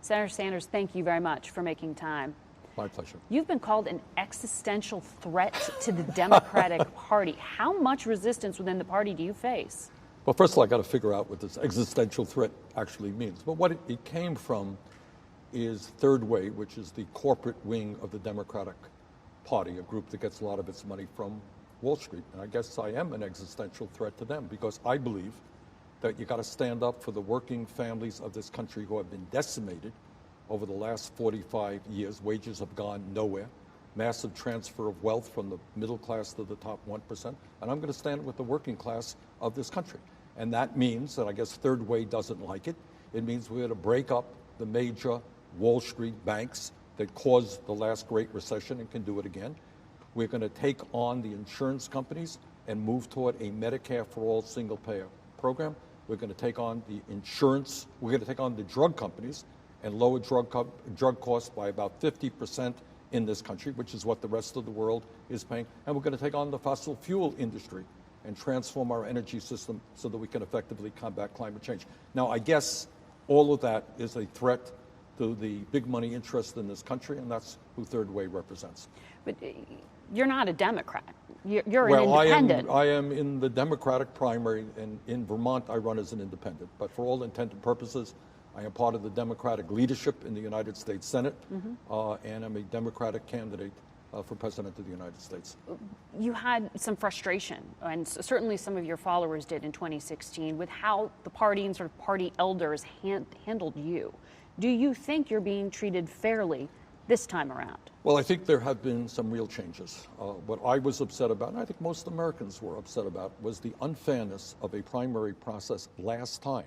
Senator Sanders, thank you very much for making time. My pleasure. You've been called an existential threat to the Democratic Party. How much resistance within the party do you face? Well, first of all, I got to figure out what this existential threat actually means. But what it came from is Third Way, which is the corporate wing of the Democratic Party, a group that gets a lot of its money from Wall Street. And I guess I am an existential threat to them because I believe that you got to stand up for the working families of this country who have been decimated over the last 45 years. Wages have gone nowhere. Massive transfer of wealth from the middle class to the top 1%. And I'm going to stand with the working class of this country. And that means, and I guess Third Way doesn't like it, it means we're going to break up the major Wall Street banks that caused the last Great Recession and can do it again. We're going to take on the insurance companies and move toward a Medicare for all single-payer program. We're going to take on the insurance, we're going to take on the drug companies and lower drug costs by about 50% in this country, which is what the rest of the world is paying. And we're going to take on the fossil fuel industry and transform our energy system so that we can effectively combat climate change. Now, I guess all of that is a threat to the big money interest in this country, and that's who Third Way represents. But you're not a Democrat. You're an independent. I am in the Democratic primary, and in Vermont I run as an independent. But for all intent and purposes, I am part of the Democratic leadership in the United States Senate, and I'm a Democratic candidate for President of the United States. You had some frustration, and certainly some of your followers did in 2016, with how the party and sort of party elders handled you. Do you think you're being treated fairly this time around? Well, I think there have been some real changes. What I was upset about, and I think most Americans were upset about, was the unfairness of a primary process last time,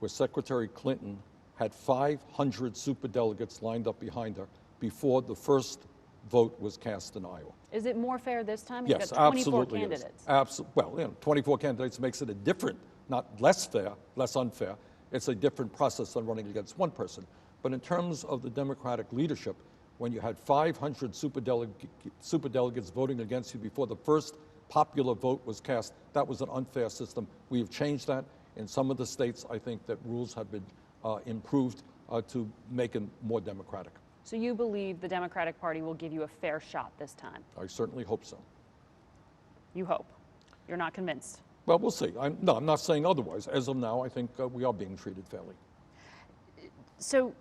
where Secretary Clinton had 500 superdelegates lined up behind her before the first vote was cast in Iowa. Is it more fair this time? Yes, You've got 24 absolutely candidates. Well, 24 candidates makes it a different, not less fair, less unfair. It's a different process than running against one person. But in terms of the Democratic leadership, when you had 500 superdelegates voting against you before the first popular vote was cast, that was an unfair system. We have changed that. In some of the states, I think that rules have been improved to make it more democratic. So you believe the Democratic Party will give you a fair shot this time? I certainly hope so. You hope. You're not convinced? Well, we'll see. I'm not saying otherwise. As of now, I think we are being treated fairly. So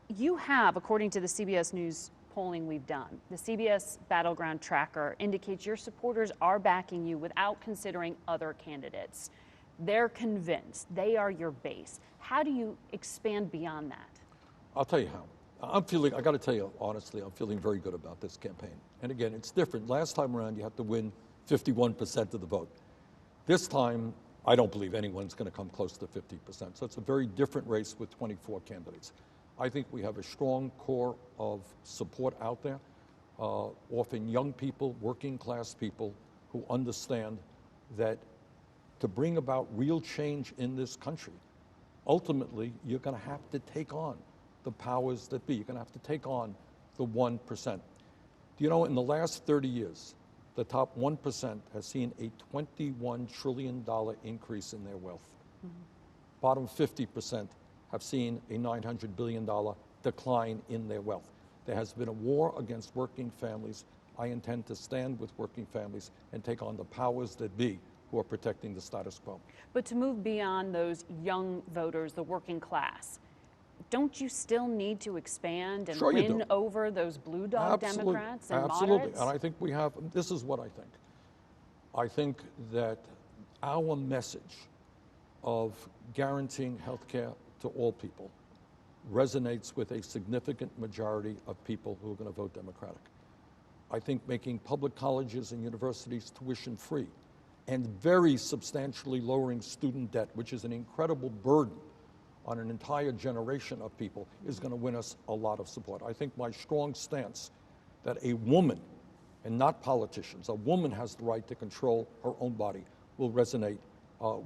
you have, according to the CBS News polling we've done, the CBS Battleground Tracker indicates your supporters are backing you without considering other candidates. They're convinced. They are your base. How do you expand beyond that? I'll tell you how. I got to tell you honestly, I'm feeling very good about this campaign. And again, it's different. Last time around, you had to win 51% of the vote. This time, I don't believe anyone's going to come close to 50%. So it's a very different race with 24 candidates. I think we have a strong core of support out there, often young people, working class people who understand that to bring about real change in this country, ultimately, you're going to have to take on the powers that be. You're going to have to take on the 1%. Do you know, in the last 30 years, the top 1% has seen a $21 trillion increase in their wealth. Bottom 50% have seen a $900 billion decline in their wealth. There has been a war against working families. I intend to stand with working families and take on the powers that be who are protecting the status quo. But to move beyond those young voters, the working class, don't you still need to expand and win over those blue dog Democrats and moderates? And I think we have, this is what I think. I think that our message of guaranteeing health care to all people resonates with a significant majority of people who are going to vote Democratic. I think making public colleges and universities tuition free and very substantially lowering student debt, which is an incredible burden on an entire generation of people, is going to win us a lot of support. I think my strong stance that a woman, and not politicians, a woman has the right to control her own body, will resonate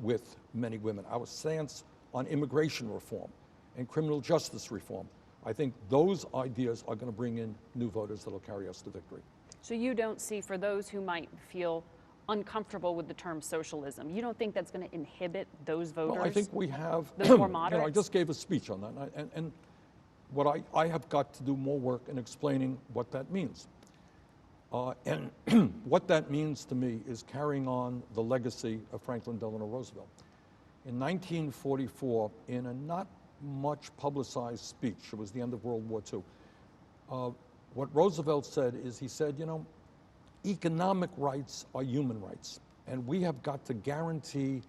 with many women. Our stance on immigration reform and criminal justice reform, I think those ideas are going to bring in new voters that will carry us to victory. So you don't see, for those who might feel uncomfortable with the term socialism, you don't think that's going to inhibit those voters? No, I think we have, those more moderates? I just gave a speech on that, and I have got to do more work in explaining what that means. And what that means to me is carrying on the legacy of Franklin Delano Roosevelt. In 1944, in a not much publicized speech, it was the end of World War II, what Roosevelt said is, he said, economic rights are human rights, and we have got to guarantee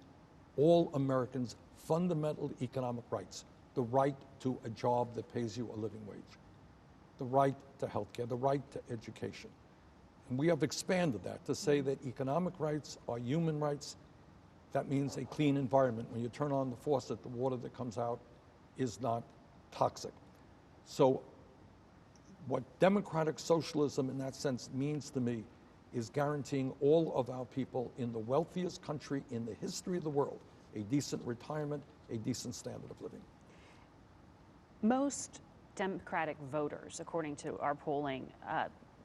all Americans fundamental economic rights: the right to a job that pays you a living wage, the right to health care, the right to education. And we have expanded that to say that economic rights are human rights. That means a clean environment. When you turn on the faucet, the water that comes out is not toxic. So what democratic socialism in that sense means to me is guaranteeing all of our people in the wealthiest country in the history of the world a decent retirement, a decent standard of living. Most Democratic voters, according to our polling,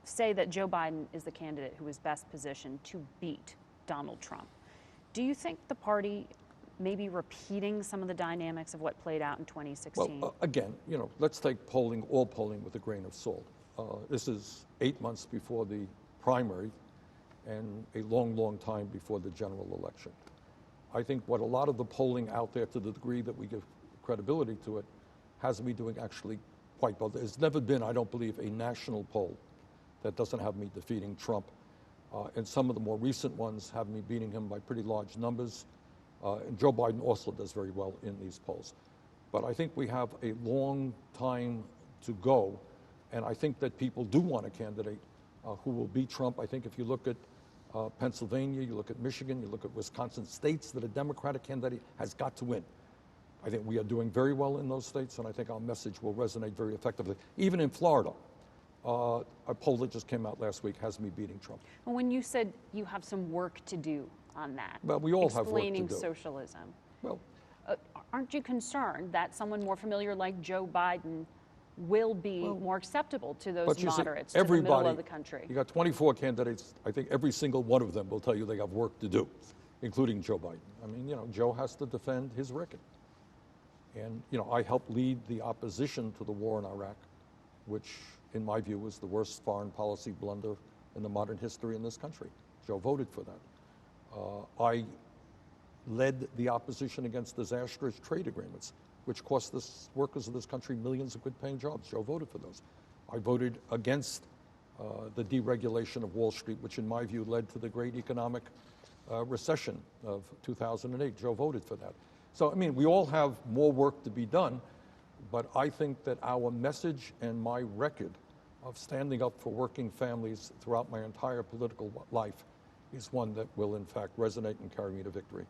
say that Joe Biden is the candidate who is best positioned to beat Donald Trump. Do you think the party may be repeating some of the dynamics of what played out in 2016? Well, again, let's take all polling with a grain of salt. This is 8 months before the primary and a long, long time before the general election. I think what a lot of the polling out there, to the degree that we give credibility to it, has me doing actually quite well. There's never been, I don't believe, a national poll that doesn't have me defeating Trump. And some of the more recent ones have me beating him by pretty large numbers. And Joe Biden also does very well in these polls. But I think we have a long time to go. And I think that people do want a candidate who will beat Trump. I think if you look at Pennsylvania, you look at Michigan, you look at Wisconsin, states that a Democratic candidate has got to win. I think we are doing very well in those states, and I think our message will resonate very effectively. Even in Florida, a poll that just came out last week has me beating Trump. Well, when you said you have some work to do on that, well, we all have work to do. Explaining socialism, well, aren't you concerned that someone more familiar like Joe Biden will be more acceptable to those moderates, to the middle of the country? You got 24 candidates. I think every single one of them will tell you they have work to do, including Joe Biden. I mean, Joe has to defend his record. And, I helped lead the opposition to the war in Iraq, which, in my view, was the worst foreign policy blunder in the modern history in this country. Joe voted for that. I led the opposition against disastrous trade agreements, which cost the workers of this country millions of good-paying jobs. Joe voted for those. I voted against the deregulation of Wall Street, which, in my view, led to the great economic recession of 2008. Joe voted for that. So, I mean, we all have more work to be done, but I think that our message and my record of standing up for working families throughout my entire political life is one that will, in fact, resonate and carry me to victory.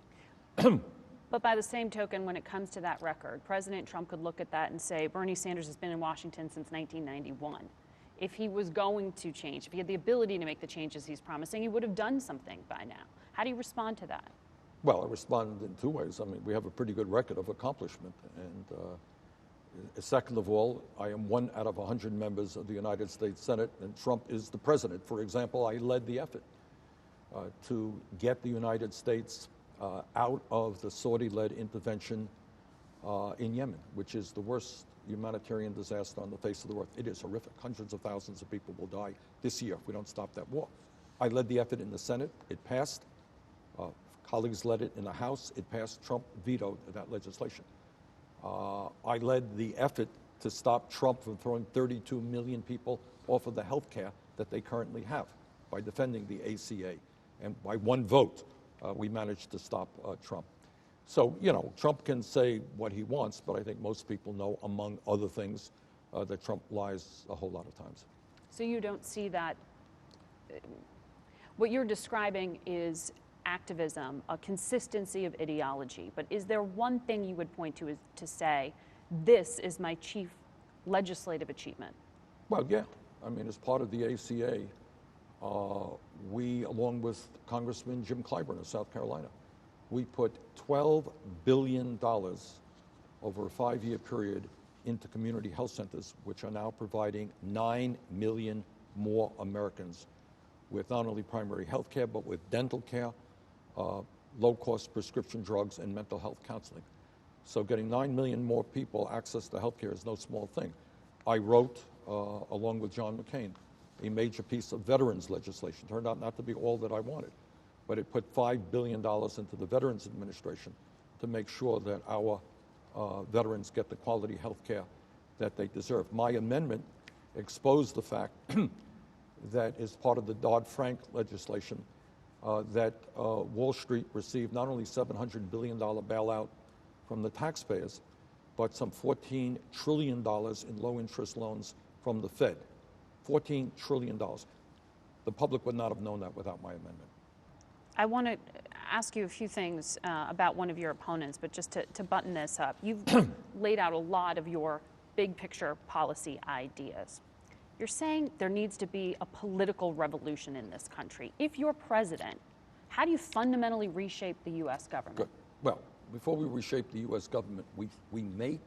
But by the same token, when it comes to that record, President Trump could look at that and say, Bernie Sanders has been in Washington since 1991. If he was going to change, if he had the ability to make the changes he's promising, he would have done something by now. How do you respond to that? Well, I responded in two ways. I mean, we have a pretty good record of accomplishment. And second of all, I am 1 out of 100 members of the United States Senate, and Trump is the president. For example, I led the effort to get the United States out of the Saudi-led intervention in Yemen, which is the worst humanitarian disaster on the face of the earth. It is horrific. Hundreds of thousands of people will die this year if we don't stop that war. I led the effort in the Senate. It passed. Colleagues led it in the House. It passed. Trump vetoed that legislation. I led the effort to stop Trump from throwing 32 million people off of the health care that they currently have by defending the ACA. And by one vote, we managed to stop Trump. So, Trump can say what he wants, but I think most people know, among other things, that Trump lies a whole lot of times. So you don't see that, what you're describing is activism, a consistency of ideology, but is there one thing you would point to say, this is my chief legislative achievement? Well, yeah. I mean, as part of the ACA, we, along with Congressman Jim Clyburn of South Carolina, we put $12 billion over a 5-year period into community health centers, which are now providing 9 million more Americans with not only primary health care, but with dental care, low-cost prescription drugs, and mental health counseling. So getting 9 million more people access to health care is no small thing. I wrote, along with John McCain, a major piece of veterans legislation. Turned out not to be all that I wanted, but it put $5 billion into the Veterans Administration to make sure that our veterans get the quality health care that they deserve. My amendment exposed the fact that as part of the Dodd-Frank legislation, that Wall Street received not only $700 billion bailout from the taxpayers, but some $14 trillion in low-interest loans from the Fed. $14 trillion. The public would not have known that without my amendment. I want to ask you a few things about one of your opponents, but just to button this up. You've laid out a lot of your big picture policy ideas. You're saying there needs to be a political revolution in this country. If you're president, how do you fundamentally reshape the U.S. government? Good. Well, before we reshape the U.S. government, we make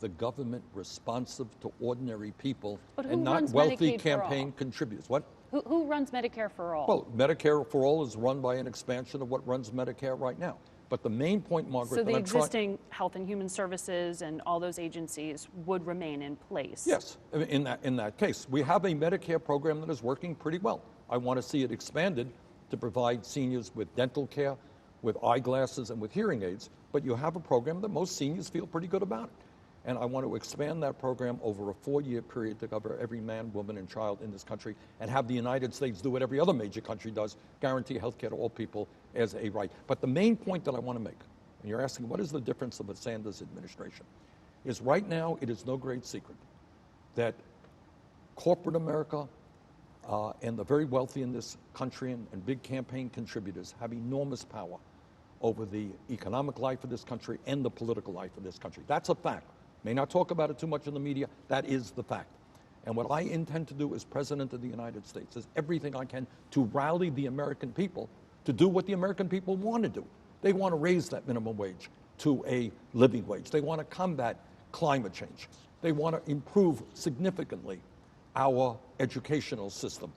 the government responsive to ordinary people and not wealthy campaign contributors. What? Who runs Medicare for All? Well, Medicare for All is run by an expansion of what runs Medicare right now. But the main point, Margaret, so the existing Health and Human Services and all those agencies would remain in place? Yes, in that case. We have a Medicare program that is working pretty well. I want to see it expanded to provide seniors with dental care, with eyeglasses, and with hearing aids. But you have a program that most seniors feel pretty good about it. And I want to expand that program over a 4-year period to cover every man, woman, and child in this country and have the United States do what every other major country does, guarantee health care to all people as a right. But the main point that I want to make, and you're asking what is the difference of a Sanders administration, is right now it is no great secret that corporate America and the very wealthy in this country and big campaign contributors have enormous power over the economic life of this country and the political life of this country. That's a fact. May not talk about it too much in the media. That is the fact. And what I intend to do as President of the United States is everything I can to rally the American people to do what the American people want to do. They want to raise that minimum wage to a living wage. They want to combat climate change. They want to improve significantly our educational system.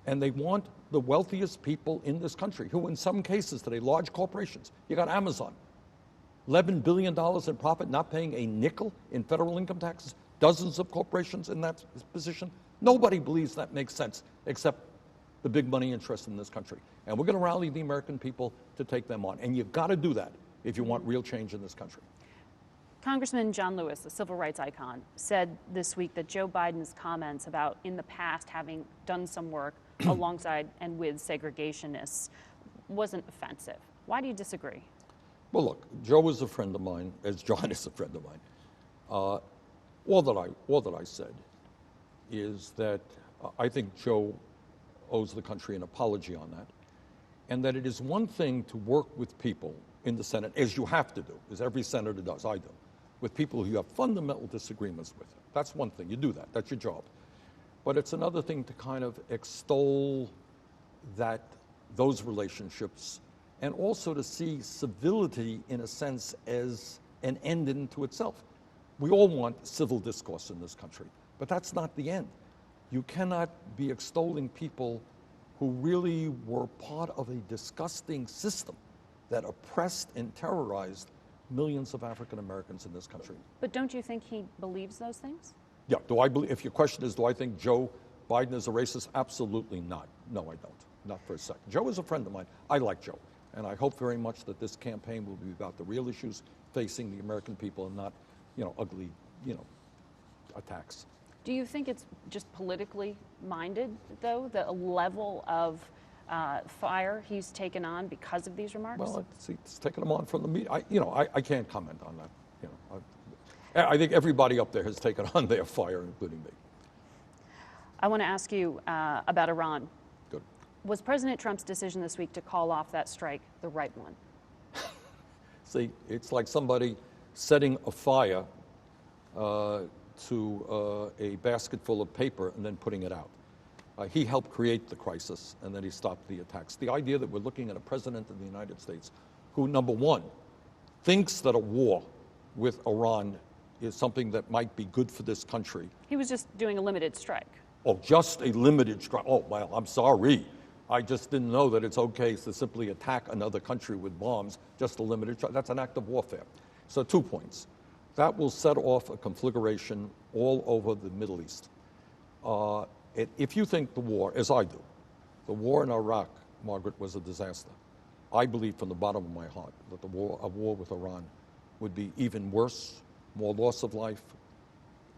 And they want the wealthiest people in this country, who in some cases today, large corporations, you got Amazon, $11 billion in profit, not paying a nickel in federal income taxes, dozens of corporations in that position. Nobody believes that makes sense except the big money interest in this country. And we're going to rally the American people to take them on. And you've got to do that if you want real change in this country. Congressman John Lewis, the civil rights icon, said this week that Joe Biden's comments about in the past having done some work alongside and with segregationists wasn't offensive. Why do you disagree? Well, look, Joe is a friend of mine, as John is a friend of mine. All that I said is that I think Joe owes the country an apology on that, and that it is one thing to work with people in the Senate, as you have to do, as every senator does, I do, with people who you have fundamental disagreements with. That's one thing. You do that. That's your job. But it's another thing to kind of extol those relationships and also to see civility, in a sense, as an end into itself. We all want civil discourse in this country, but that's not the end. You cannot be extolling people who really were part of a disgusting system that oppressed and terrorized millions of African Americans in this country. But don't you think he believes those things? Yeah, do I believe, if your question is, do I think Joe Biden is a racist? Absolutely not. No, I don't. Not for a second. Joe is a friend of mine. I like Joe. And I hope very much that this campaign will be about the real issues facing the American people and not, ugly, attacks. Do you think it's just politically minded, though, the level of fire he's taken on because of these remarks? Well, it's taken them on from the media. I can't comment on that. I think everybody up there has taken on their fire, including me. I want to ask you about Iran. Good. Was President Trump's decision this week to call off that strike the right one? See, it's like somebody setting a fire to a basket full of paper and then putting it out. He helped create the crisis, and then he stopped the attacks. The idea that we're looking at a president of the United States who, number one, thinks that a war with Iran is something that might be good for this country. He was just doing a limited strike. Oh, just a limited strike. Oh, well, I'm sorry. I just didn't know that it's okay to simply attack another country with bombs, just a limited strike. That's an act of warfare. So 2 points. That will set off a conflagration all over the Middle East. If you think the war, as I do, the war in Iraq, Margaret, was a disaster, I believe from the bottom of my heart that a war with Iran would be even worse, more loss of life,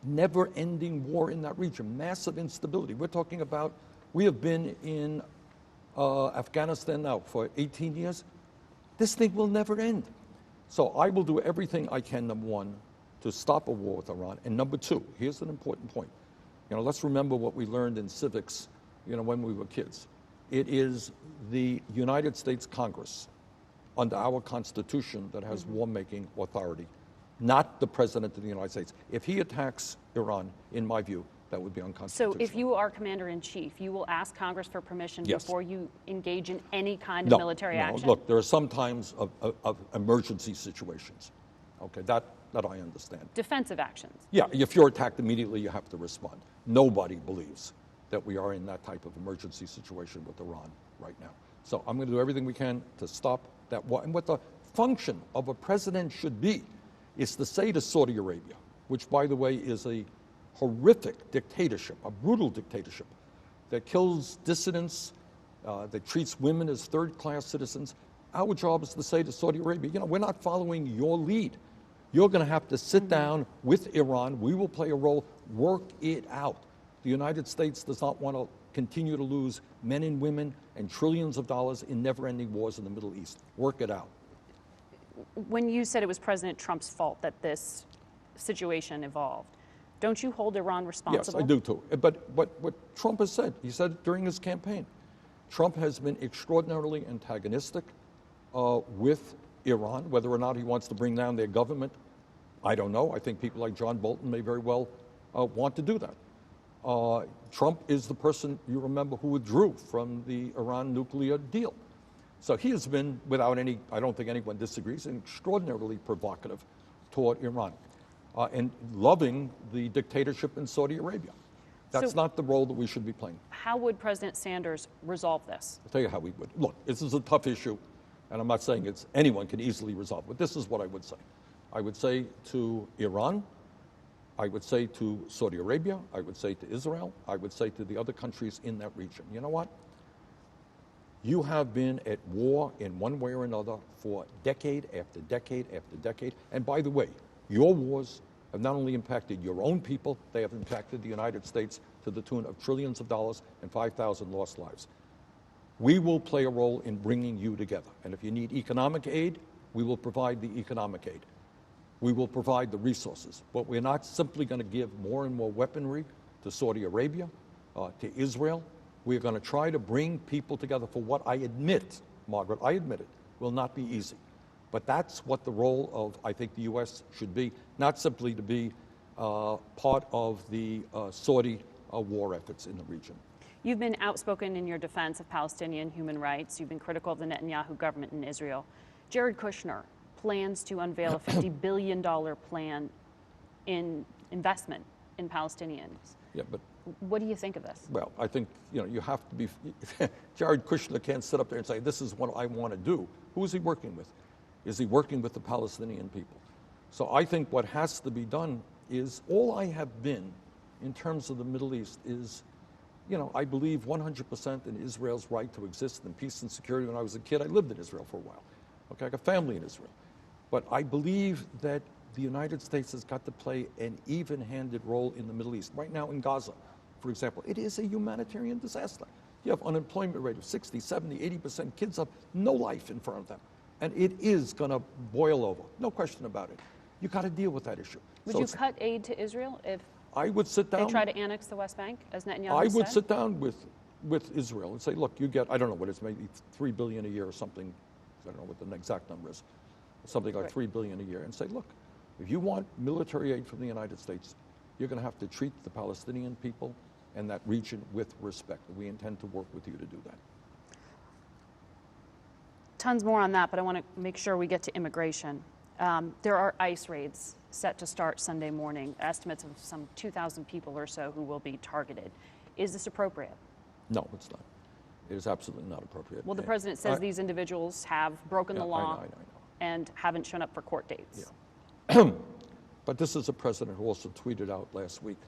never-ending war in that region, massive instability. We're talking about, we have been in Afghanistan now for 18 years. This thing will never end. So I will do everything I can, number one, to stop a war with Iran. And number two, here's an important point. Let's remember what we learned in civics, when we were kids. It is the United States Congress, under our Constitution, that has war-making authority, not the President of the United States. If he attacks Iran, in my view, that would be unconstitutional. So if you are Commander-in-Chief, you will ask Congress for permission Yes. before you engage in any kind of military action? Look, there are some times of emergency situations. Okay, that I understand. Defensive actions? Yeah, if you're attacked immediately, you have to respond. Nobody believes that we are in that type of emergency situation with Iran right now. So I'm going to do everything we can to stop that war. And what the function of a president should be is to say to Saudi Arabia, which, by the way, is a horrific dictatorship, a brutal dictatorship that kills dissidents, that treats women as third-class citizens. Our job is to say to Saudi Arabia, we're not following your lead. You're going to have to sit down with Iran. We will play a role. Work it out. The United States does not want to continue to lose men and women and trillions of dollars in never-ending wars in the Middle East. Work it out. When you said it was President Trump's fault that this situation evolved, don't you hold Iran responsible? Yes, I do too. But what Trump has said, he said it during his campaign, Trump has been extraordinarily antagonistic with Iran. Whether or not he wants to bring down their government, I don't know. I think people like John Bolton may very well want to do that. Trump is the person, you remember, who withdrew from the Iran nuclear deal. So he has been, without any, I don't think anyone disagrees, extraordinarily provocative toward Iran and loving the dictatorship in Saudi Arabia. That's not the role that we should be playing. How would President Sanders resolve this? I'll tell you how we would. Look, this is a tough issue, and I'm not saying anyone can easily resolve, but this is what I would say. I would say to Iran, I would say to Saudi Arabia, I would say to Israel, I would say to the other countries in that region, you know what? You have been at war in one way or another for decade after decade after decade. And by the way, your wars have not only impacted your own people, they have impacted the United States to the tune of trillions of dollars and 5,000 lost lives. We will play a role in bringing you together. And if you need economic aid, we will provide the economic aid. We will provide the resources. But we're not simply going to give more and more weaponry to Saudi Arabia, to Israel. We're going to try to bring people together for what I admit, Margaret, I admit it, will not be easy. But that's what the role of, I think, the U.S. should be, not simply to be part of the Saudi war efforts in the region. You've been outspoken in your defense of Palestinian human rights. You've been critical of the Netanyahu government in Israel. Jared Kushner plans to unveil a $50 billion plan in investment in Palestinians. Yeah, but what do you think of this? Well, I think, you have to be, Jared Kushner can't sit up there and say, this is what I want to do. Who is he working with? Is he working with the Palestinian people? So I think what has to be done is, all I have been in terms of the Middle East is, I believe 100% in Israel's right to exist in peace and security. When I was a kid, I lived in Israel for a while. Okay, I got family in Israel. But I believe that the United States has got to play an even-handed role in the Middle East. Right now in Gaza, for example, it is a humanitarian disaster. You have unemployment rate of 60, 70, 80%. Kids have no life in front of them. And it is going to boil over. No question about it. You got to deal with that issue. Would you cut aid to Israel if I would sit down, they try to annex the West Bank, as Netanyahu I would said? sit down with Israel and say, look, you get, I don't know what it's, maybe $3 billion a year or something. I don't know what the exact number is. Something like $3 billion a year, and say, look, if you want military aid from the United States, you're going to have to treat the Palestinian people and that region with respect. We intend to work with you to do that. Tons more on that, but I want to make sure we get to immigration. There are ICE raids set to start Sunday morning, estimates of some 2,000 people or so who will be targeted. Is this appropriate? No, it's not. It is absolutely not appropriate. Well, the president says these individuals have broken the law I know. and haven't shown up for court dates. Yeah. But this is a president who also tweeted out last week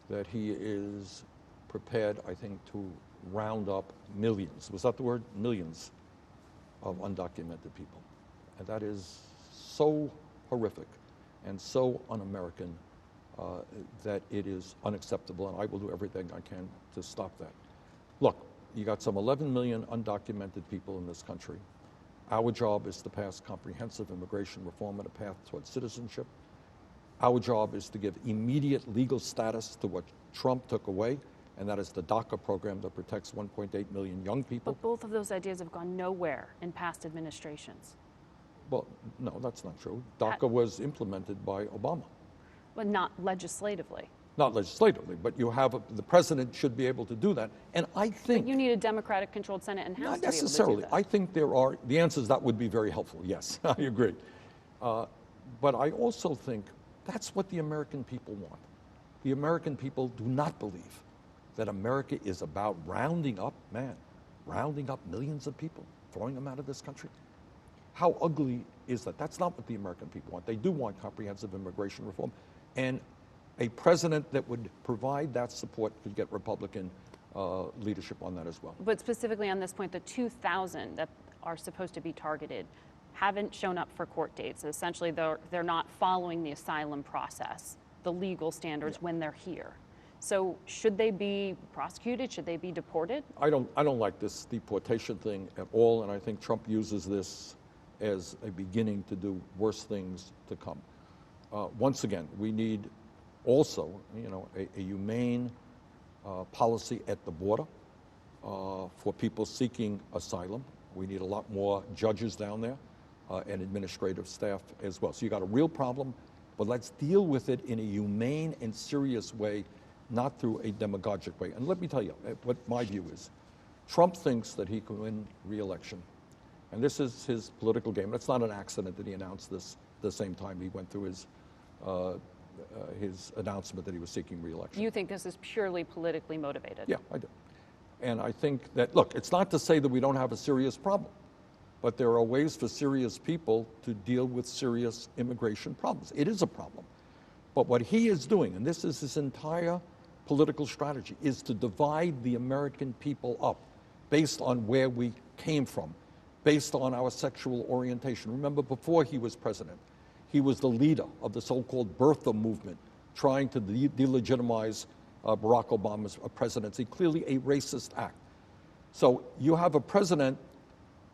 that he is prepared, I think, to round up millions, was that the word? Millions of undocumented people. And that is so horrific and so un-American that it is unacceptable, and I will do everything I can to stop that. Look, you got some 11 million undocumented people in this country. Our job is to pass comprehensive immigration reform and a path towards citizenship. Our job is to give immediate legal status to what Trump took away, and that is the DACA program that protects 1.8 million young people. But both of those ideas have gone nowhere in past administrations. Well, no, that's not true. DACA was implemented by Obama. But not legislatively. Not legislatively, but you have the president should be able to do that. And I think... But you need a Democratic-controlled Senate and House not to be able to necessarily. do that. I think there are... The answer is that would be very helpful, yes, I agree. But I also think that's what the American people want. The American people do not believe that America is about rounding up millions of people, throwing them out of this country. How ugly is that? That's not what the American people want. They do want comprehensive immigration reform. And a president that would provide that support could get Republican leadership on that as well. But specifically on this point, the 2,000 that are supposed to be targeted haven't shown up for court dates. Essentially, they're not following the asylum process, the legal standards when they're here. So should they be prosecuted? Should they be deported? I don't like this deportation thing at all, and I think Trump uses this as a beginning to do worse things to come. Once again, we need also, a humane policy at the border for people seeking asylum. We need a lot more judges down there and administrative staff as well. So you got a real problem, but let's deal with it in a humane and serious way, not through a demagogic way. And let me tell you what my view is. Trump thinks that he can win re-election, and this is his political game. It's not an accident that he announced this the same time he went through his announcement that he was seeking re-election. You think this is purely politically motivated? Yeah, I do. And I think that, look, it's not to say that we don't have a serious problem, but there are ways for serious people to deal with serious immigration problems. It is a problem. But what he is doing, and this is his entire political strategy, is to divide the American people up based on where we came from, based on our sexual orientation. Remember, before he was president, he was the leader of the so-called birther movement, trying to delegitimize Barack Obama's presidency, clearly a racist act. So you have a president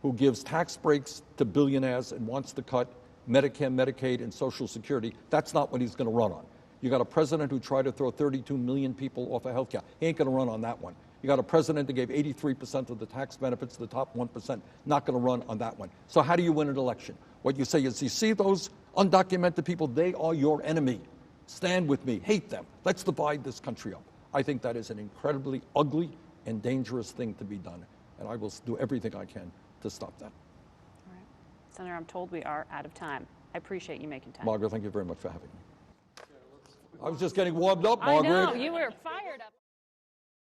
who gives tax breaks to billionaires and wants to cut Medicare, Medicaid, and Social Security. That's not what he's going to run on. You got a president who tried to throw 32 million people off of health care. He ain't going to run on that one. You got a president that gave 83% of the tax benefits to the top 1%. Not going to run on that one. So how do you win an election? What you say is, you see those undocumented people, they are your enemy. Stand with me. Hate them. Let's divide this country up. I think that is an incredibly ugly and dangerous thing to be done. And I will do everything I can to stop that. All right. Senator, I'm told we are out of time. I appreciate you making time. Margaret, thank you very much for having me. I was just getting warmed up, Margaret. I know, you were fine.